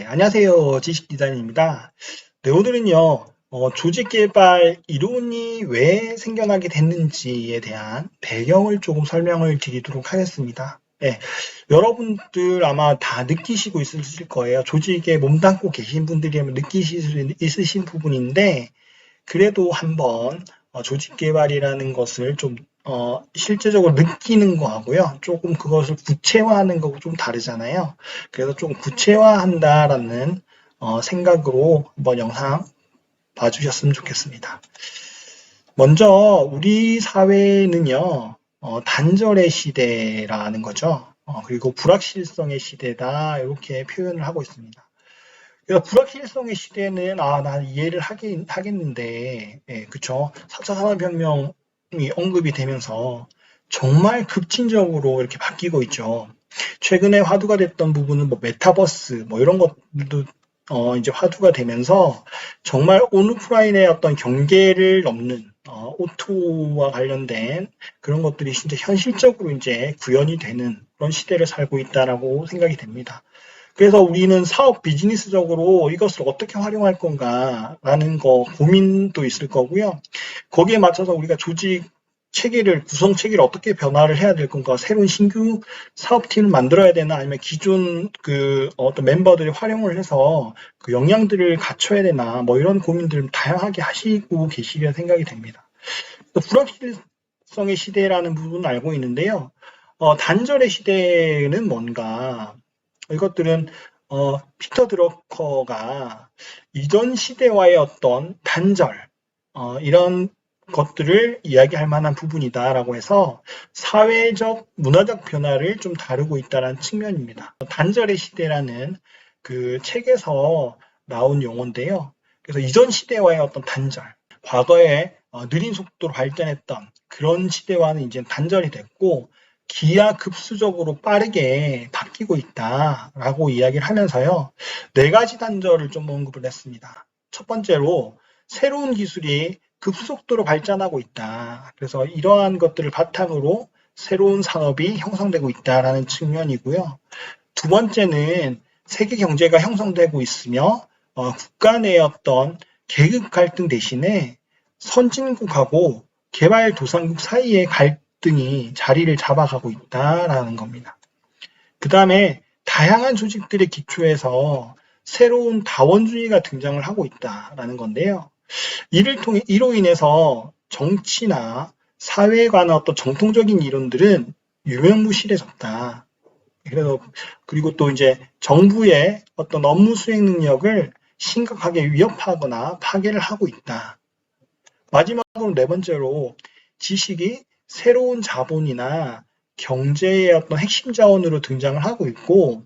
안녕하세요. 지식디자인입니다. 네, 오늘은요, 조직개발 이론이 왜 생겨나게 됐는지에 대한 배경을 조금 설명을 드리도록 하겠습니다. 네, 여러분들 아마 다 느끼시고 있으실 거예요. 조직에 몸담고 계신 분들이라면 느끼실 수 있으신 부분인데, 그래도 한번 조직개발이라는 것을 좀 실제적으로 느끼는 거하고요. 조금 그것을 구체화하는 거고 좀 다르잖아요. 그래서 좀 구체화한다라는 생각으로 한번 영상 봐주셨으면 좋겠습니다. 먼저 우리 사회는요, 단절의 시대라는 거죠. 그리고 불확실성의 시대다 이렇게 표현을 하고 있습니다. 그래서 불확실성의 시대는 난 이해를 하겠는데, 예, 그쵸. 4차 산업혁명이 언급이 되면서 정말 급진적으로 이렇게 바뀌고 있죠. 최근에 화두가 됐던 부분은 뭐 메타버스 뭐 이런 것들도 이제 화두가 되면서 정말 온오프라인의 어떤 경계를 넘는 오토와 관련된 그런 것들이 진짜 현실적으로 이제 구현이 되는 그런 시대를 살고 있다라고 생각이 됩니다. 그래서 우리는 사업 비즈니스적으로 이것을 어떻게 활용할 건가라는 거 고민도 있을 거고요. 거기에 맞춰서 우리가 조직 체계를 구성 체계를 어떻게 변화를 해야 될 건가, 새로운 신규 사업팀을 만들어야 되나, 아니면 기존 그 어떤 멤버들이 활용을 해서 그 역량들을 갖춰야 되나, 뭐 이런 고민들을 다양하게 하시고 계시리라 생각이 됩니다. 불확실성의 시대라는 부분을 알고 있는데요. 단절의 시대는 뭔가? 이것들은 피터 드러커가 이전 시대와의 어떤 단절 이런 것들을 이야기할 만한 부분이다라고 해서 사회적 문화적 변화를 좀 다루고 있다는 측면입니다. 단절의 시대라는 그 책에서 나온 용어인데요. 그래서 이전 시대와의 어떤 단절, 과거에 느린 속도로 발전했던 그런 시대와는 이제 단절이 됐고 기하급수적으로 빠르게 바뀌고 있다라고 이야기를 하면서요. 네 가지 단절을 좀 언급을 했습니다. 첫 번째로 새로운 기술이 급속도로 발전하고 있다. 그래서 이러한 것들을 바탕으로 새로운 산업이 형성되고 있다라는 측면이고요. 두 번째는 세계 경제가 형성되고 있으며 국가 내 어떤 계급 갈등 대신에 선진국하고 개발도상국 사이의 갈등이 자리를 잡아가고 있다라는 겁니다. 그 다음에 다양한 조직들의 기초에서 새로운 다원주의가 등장을 하고 있다라는 건데요. 이로 인해서 정치나 사회에 관한 어떤 정통적인 이론들은 유명무실해졌다. 그래서 그리고 또 이제 정부의 어떤 업무 수행 능력을 심각하게 위협하거나 파괴를 하고 있다. 마지막으로 네 번째로 지식이 새로운 자본이나 경제의 어떤 핵심 자원으로 등장을 하고 있고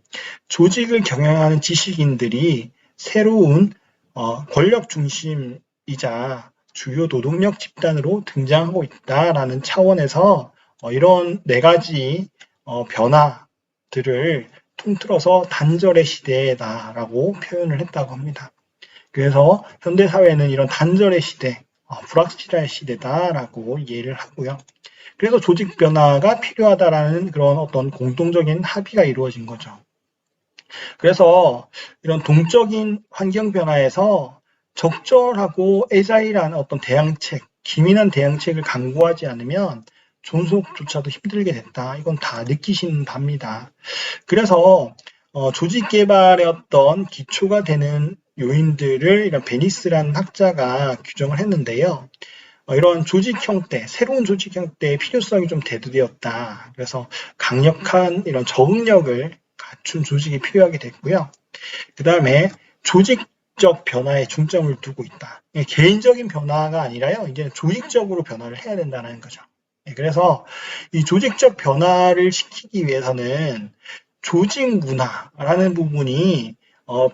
조직을 경영하는 지식인들이 새로운 권력 중심이자 주요 노동력 집단으로 등장하고 있다라는 차원에서 이런 네 가지 변화들을 통틀어서 단절의 시대다라고 표현을 했다고 합니다. 그래서 현대 사회는 이런 단절의 시대, 불확실한 시대다라고 이해를 하고요. 그래서 조직 변화가 필요하다라는 그런 어떤 공통적인 합의가 이루어진 거죠. 그래서 이런 동적인 환경 변화에서 적절하고 애자일한 어떤 대응책, 기민한 대응책을 강구하지 않으면 존속조차도 힘들게 됐다. 이건 다 느끼시는 바입니다. 그래서 조직 개발의 어떤 기초가 되는 요인들을 이런 베니스라는 학자가 규정을 했는데요. 이런 조직 형태, 새로운 조직 형태의 필요성이 좀 대두되었다. 그래서 강력한 이런 적응력을 갖춘 조직이 필요하게 됐고요. 그 다음에 조직적 변화에 중점을 두고 있다. 개인적인 변화가 아니라요. 이제 조직적으로 변화를 해야 된다는 거죠. 그래서 이 조직적 변화를 시키기 위해서는 조직 문화라는 부분이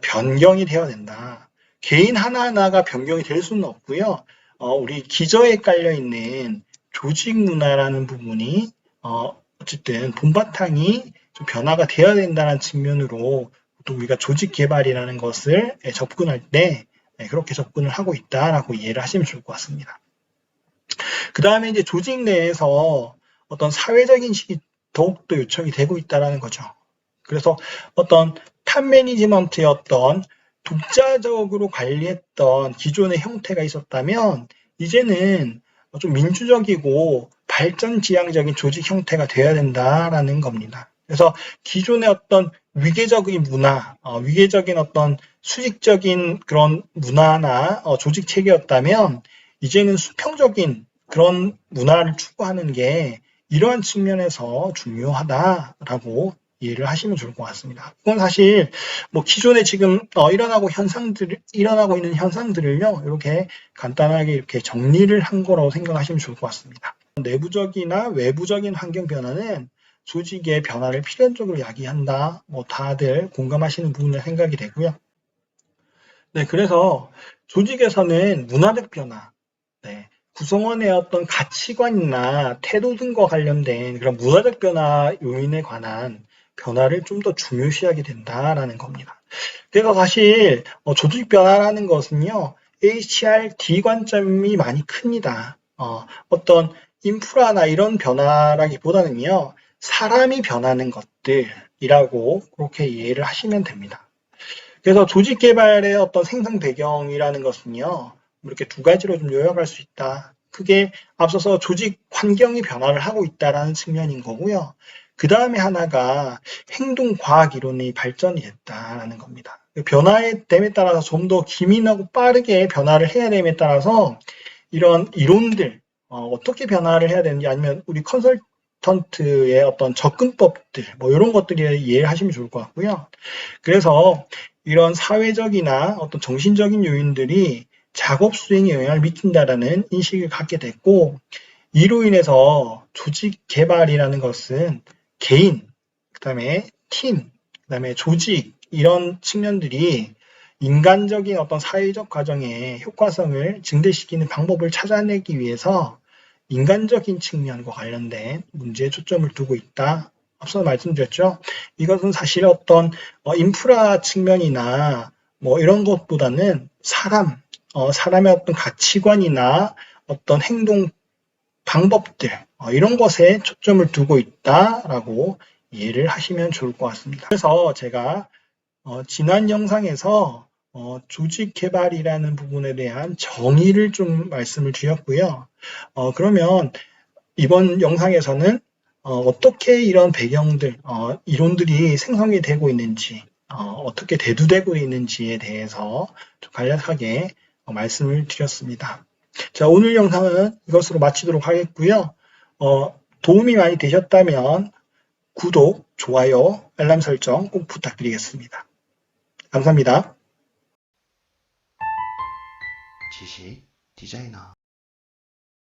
변경이 되어야 된다. 개인 하나하나가 변경이 될 수는 없고요. 우리 기저에 깔려 있는 조직 문화라는 부분이 어쨌든 본바탕이 좀 변화가 되어야 된다는 측면으로 또 우리가 조직 개발이라는 것을 접근할 때 그렇게 접근을 하고 있다라고 이해를 하시면 좋을 것 같습니다. 그 다음에 이제 조직 내에서 어떤 사회적 인식이 더욱더 요청이 되고 있다라는 거죠. 그래서 어떤 탑 매니지먼트의 어떤 독자적으로 관리했던 기존의 형태가 있었다면 이제는 좀 민주적이고 발전지향적인 조직 형태가 되어야 된다라는 겁니다. 그래서 기존의 어떤 위계적인 문화, 위계적인 어떤 수직적인 그런 문화나 조직 체계였다면 이제는 수평적인 그런 문화를 추구하는 게 이러한 측면에서 중요하다라고 이해를 하시면 좋을 것 같습니다. 그건 사실 뭐 기존에 지금 일어나고 있는 현상들을요 이렇게 간단하게 이렇게 정리를 한 거라고 생각하시면 좋을 것 같습니다. 내부적이나 외부적인 환경 변화는 조직의 변화를 필연적으로 야기한다. 뭐 다들 공감하시는 부분을 생각이 되고요. 네, 그래서 조직에서는 문화적 변화, 네, 구성원의 어떤 가치관이나 태도 등과 관련된 그런 문화적 변화 요인에 관한 변화를 좀 더 중요시하게 된다라는 겁니다. 그래서 사실 조직 변화라는 것은요, HRD 관점이 많이 큽니다. 어떤 인프라나 이런 변화라기보다는요, 사람이 변하는 것들이라고 그렇게 이해를 하시면 됩니다. 그래서 조직 개발의 어떤 생성 배경이라는 것은요, 이렇게 두 가지로 좀 요약할 수 있다. 그게 앞서서 조직 환경이 변화를 하고 있다라는 측면인 거고요. 그 다음에 하나가 행동과학 이론이 발전이 됐다라는 겁니다. 변화의 됨에 따라서 좀 더 기민하고 빠르게 변화를 해야 됨에 따라서 이런 이론들, 어떻게 변화를 해야 되는지 아니면 우리 컨설턴트의 어떤 접근법들, 뭐 이런 것들이 이해를 하시면 좋을 것 같고요. 그래서 이런 사회적이나 어떤 정신적인 요인들이 작업 수행에 영향을 미친다라는 인식을 갖게 됐고, 이로 인해서 조직 개발이라는 것은 개인, 그 다음에 팀, 그 다음에 조직, 이런 측면들이 인간적인 어떤 사회적 과정의 효과성을 증대시키는 방법을 찾아내기 위해서 인간적인 측면과 관련된 문제에 초점을 두고 있다. 앞서 말씀드렸죠. 이것은 사실 어떤 인프라 측면이나 뭐 이런 것보다는 사람의 어떤 가치관이나 어떤 행동 방법들, 이런 것에 초점을 두고 있다라고 이해를 하시면 좋을 것 같습니다. 그래서 제가 지난 영상에서 조직 개발이라는 부분에 대한 정의를 좀 말씀을 드렸고요. 그러면 이번 영상에서는 어떻게 이런 배경들, 이론들이 생성이 되고 있는지, 어떻게 대두되고 있는지에 대해서 좀 간략하게 말씀을 드렸습니다. 자, 오늘 영상은 이것으로 마치도록 하겠고요. 도움이 많이 되셨다면 구독, 좋아요, 알람 설정 꼭 부탁드리겠습니다. 감사합니다. 지식 디자이너